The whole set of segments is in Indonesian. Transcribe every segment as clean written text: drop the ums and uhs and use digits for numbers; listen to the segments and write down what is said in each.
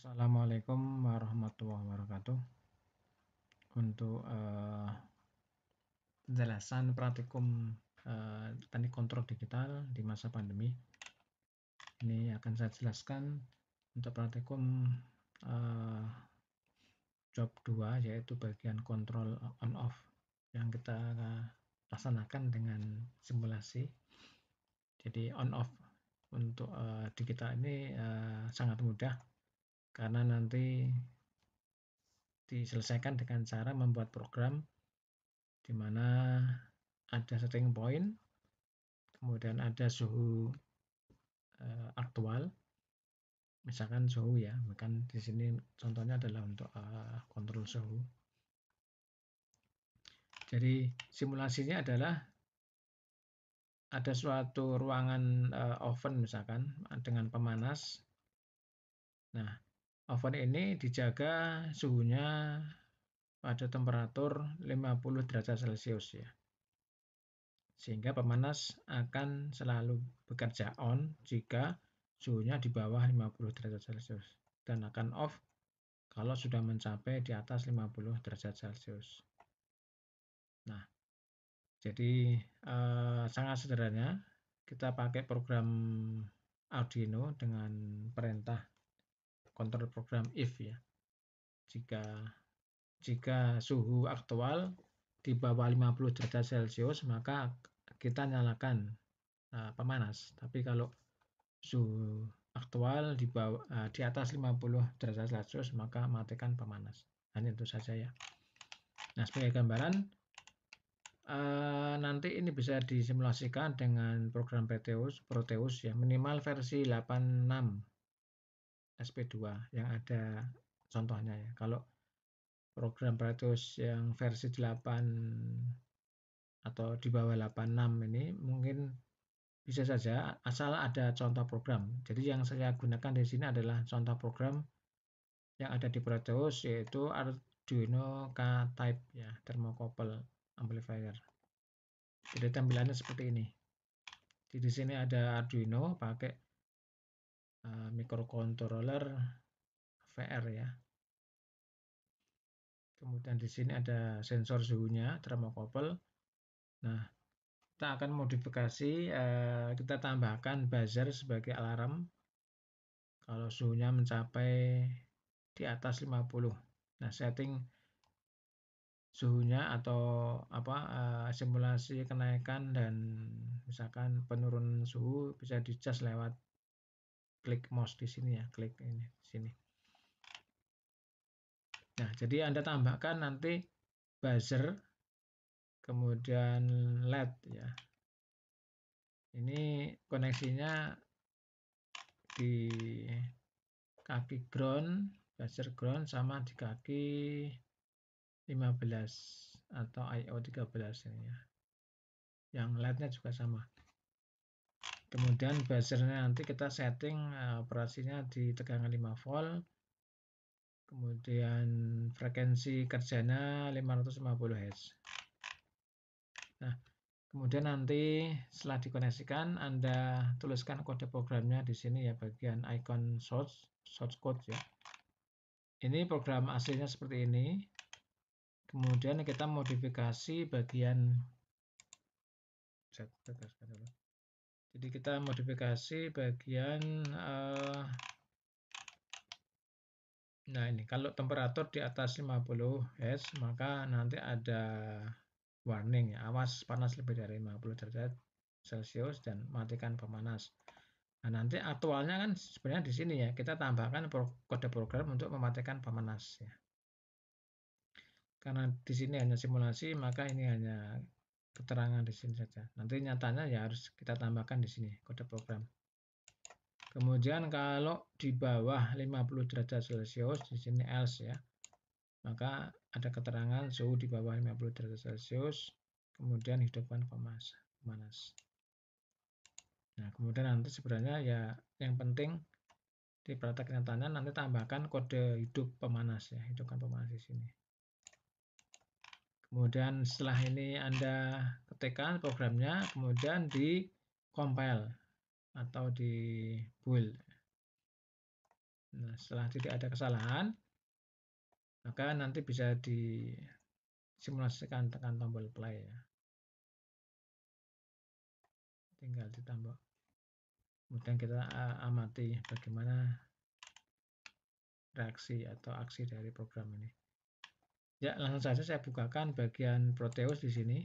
Assalamualaikum warahmatullahi wabarakatuh. Untuk penjelasan praktikum teknik kontrol digital di masa pandemi, ini akan saya jelaskan untuk praktikum job 2, yaitu bagian kontrol on off yang kita laksanakan dengan simulasi. Jadi on off untuk digital ini sangat mudah, karena nanti diselesaikan dengan cara membuat program di mana ada setting point, kemudian ada suhu aktual, misalkan suhu ya, bahkan di sini contohnya adalah untuk kontrol suhu. Jadi simulasinya adalah ada suatu ruangan oven misalkan dengan pemanas. Nah, oven ini dijaga suhunya pada temperatur 50 derajat Celcius ya. Sehingga pemanas akan selalu bekerja on jika suhunya di bawah 50 derajat Celcius dan akan off kalau sudah mencapai di atas 50 derajat Celcius. Nah, jadi sangat sederhana, kita pakai program Arduino dengan perintah kontrol program if ya. Jika suhu aktual di bawah 50 derajat Celcius, maka kita nyalakan pemanas. Tapi kalau suhu aktual di atas 50 derajat Celcius, maka matikan pemanas. Hanya itu saja ya. Nah, sebagai gambaran, nanti ini bisa disimulasikan dengan program Proteus ya, minimal versi 86 SP2 yang ada contohnya ya. Kalau program Proteus yang versi 8 atau di bawah 86 ini mungkin bisa saja, asal ada contoh program. Jadi yang saya gunakan di sini adalah contoh program yang ada di Proteus, yaitu Arduino K-Type ya, thermocouple amplifier. Jadi tampilannya seperti ini. Di sini ada Arduino pakai microcontroller VR ya. Kemudian di sini ada sensor suhunya, thermocouple. Nah, kita akan modifikasi, kita tambahkan buzzer sebagai alarm kalau suhunya mencapai di atas 50. Nah, setting suhunya atau simulasi kenaikan dan misalkan penurunan suhu bisa di-adjust lewat klik mouse di sini ya, klik ini di sini. Nah, jadi Anda tambahkan nanti buzzer, kemudian LED ya. Ini koneksinya di kaki ground, buzzer ground, sama di kaki 15 atau IO 13 ini ya. Yang LED-nya juga sama. Kemudian buzzernya nanti kita setting operasinya di tegangan 5 volt. Kemudian frekuensi kerjanya 550 Hz. Nah, kemudian nanti setelah dikoneksikan, Anda tuliskan kode programnya di sini ya, bagian icon source code ya. Ini program aslinya seperti ini. Kemudian kita modifikasi bagian, jadi kita modifikasi bagian, nah ini kalau temperatur di atas 50 Hz, maka nanti ada warning ya, awas panas lebih dari 50 derajat Celcius dan matikan pemanas. Nah, nanti aktualnya kan sebenarnya di sini ya, kita tambahkan kode program untuk mematikan pemanas ya. Karena di sini hanya simulasi, maka ini hanya keterangan di sini saja. Nanti nyatanya ya harus kita tambahkan di sini kode program. Kemudian kalau di bawah 50 derajat Celcius, di sini else ya, maka ada keterangan suhu di bawah 50 derajat Celcius, kemudian hidupkan pemanas. Nah, kemudian nanti sebenarnya ya yang penting di praktek nyatanya nanti tambahkan kode hidup pemanas ya, hidupkan pemanas di sini. Kemudian setelah ini Anda ketikkan programnya, kemudian di compile atau di build. Nah, setelah tidak ada kesalahan, maka nanti bisa disimulasikan, tekan tombol play ya. Tinggal ditambah. Kemudian kita amati bagaimana reaksi atau aksi dari program ini. Ya, langsung saja saya bukakan bagian Proteus di sini.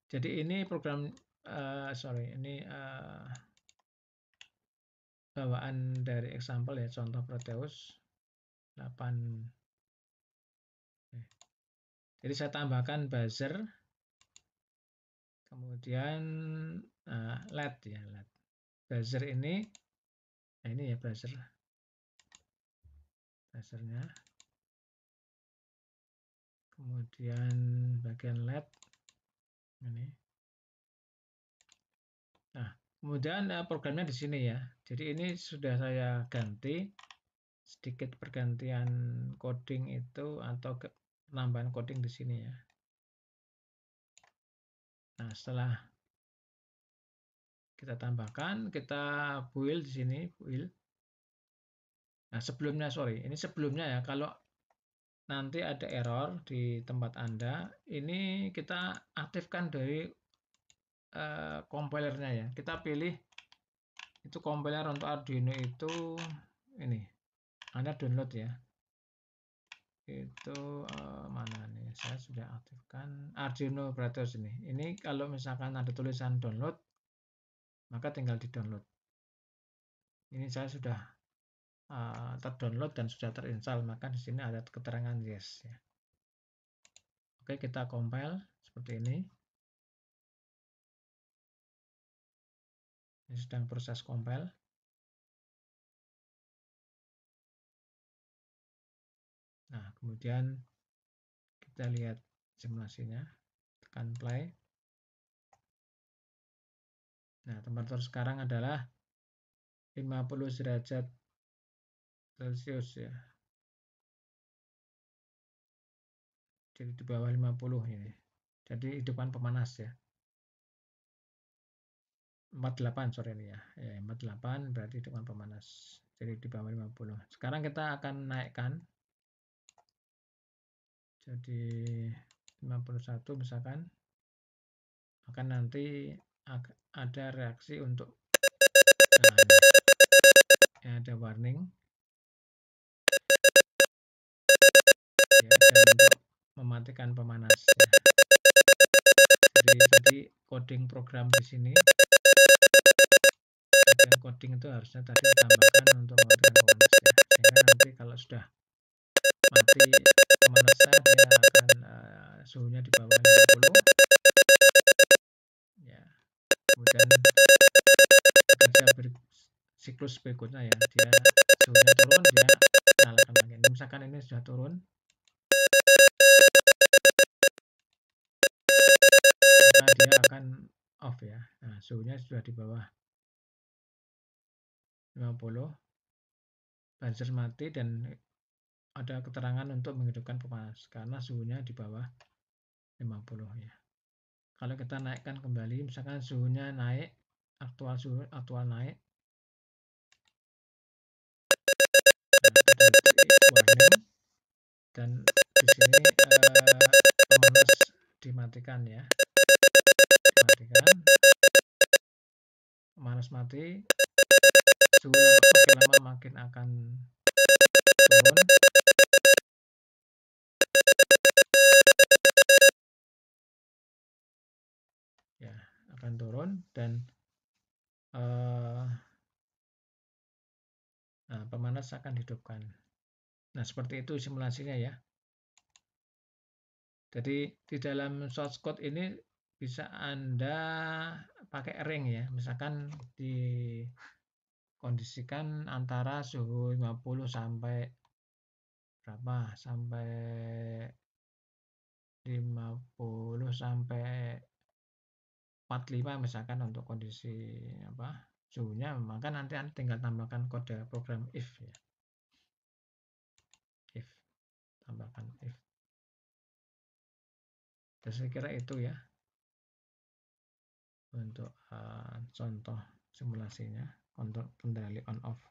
Jadi ini program, ini bawaan dari example ya, contoh Proteus 8. Jadi saya tambahkan buzzer, kemudian LED ya, LED. Buzzer ini, nah ini ya buzzernya. Kemudian bagian LED ini. Nah, kemudian programnya di sini ya. Jadi ini sudah saya ganti sedikit pergantian coding itu atau penambahan coding di sini ya. Nah, setelah kita tambahkan, kita build di sini, build. Nah, ini sebelumnya ya, kalau nanti ada error di tempat Anda, ini kita aktifkan dari compilernya ya. Kita pilih itu compiler untuk Arduino itu ini. Anda download ya. Itu mana nih? Saya sudah aktifkan Arduino Proteus ini. Ini kalau misalkan ada tulisan download, maka tinggal di-download. Ini saya sudah terdownload dan sudah terinstall, maka di sini ada keterangan yes ya. Oke, kita compile seperti ini. Ini sedang proses compile. Nah, kemudian kita lihat simulasinya, tekan play. Nah, temperatur sekarang adalah 50 derajat Celcius ya. Jadi di bawah 50 ini. Jadi hidupkan pemanas ya. 48 sore ini ya. Ya, 48 berarti hidupkan pemanas. Jadi di bawah 50. Sekarang kita akan naikkan. Jadi 51 misalkan. Maka nanti ada reaksi untuk ada warning ya, dan untuk mematikan pemanas ya. Jadi tadi coding program di sini, bagian coding itu harusnya tadi ditambahkan untuk mematikan pemanas ya, sehingga nanti kalau sudah mati pemanasnya dia akan suhunya di bawah 50 ya. Kemudian bekerja siklus berikutnya ya, dia suhunya turun, dia nyalakan lagi. Misalkan ini sudah turun, maka dia akan off ya. Nah, suhunya sudah di bawah 50, buzzer mati dan ada keterangan untuk menghidupkan pemanas karena suhunya di bawah 50 ya. Kalau kita naikkan kembali, misalkan suhunya naik, aktual naik, nah, ada warning dan di sini pemanas dimatikan ya, pemanas mati, suhu makin lama makin akan turun ya, akan turun dan nah, pemanas akan dihidupkan. Nah, seperti itu simulasinya ya. Jadi di dalam source code ini bisa Anda pakai ring ya. Misalkan dikondisikan antara suhu 50 sampai berapa? Sampai 50 sampai 45 misalkan untuk kondisi suhunya, maka nanti Anda tinggal tambahkan kode program if ya. If, tambahkan if. Dan saya kira itu ya untuk contoh simulasinya untuk kendali on off.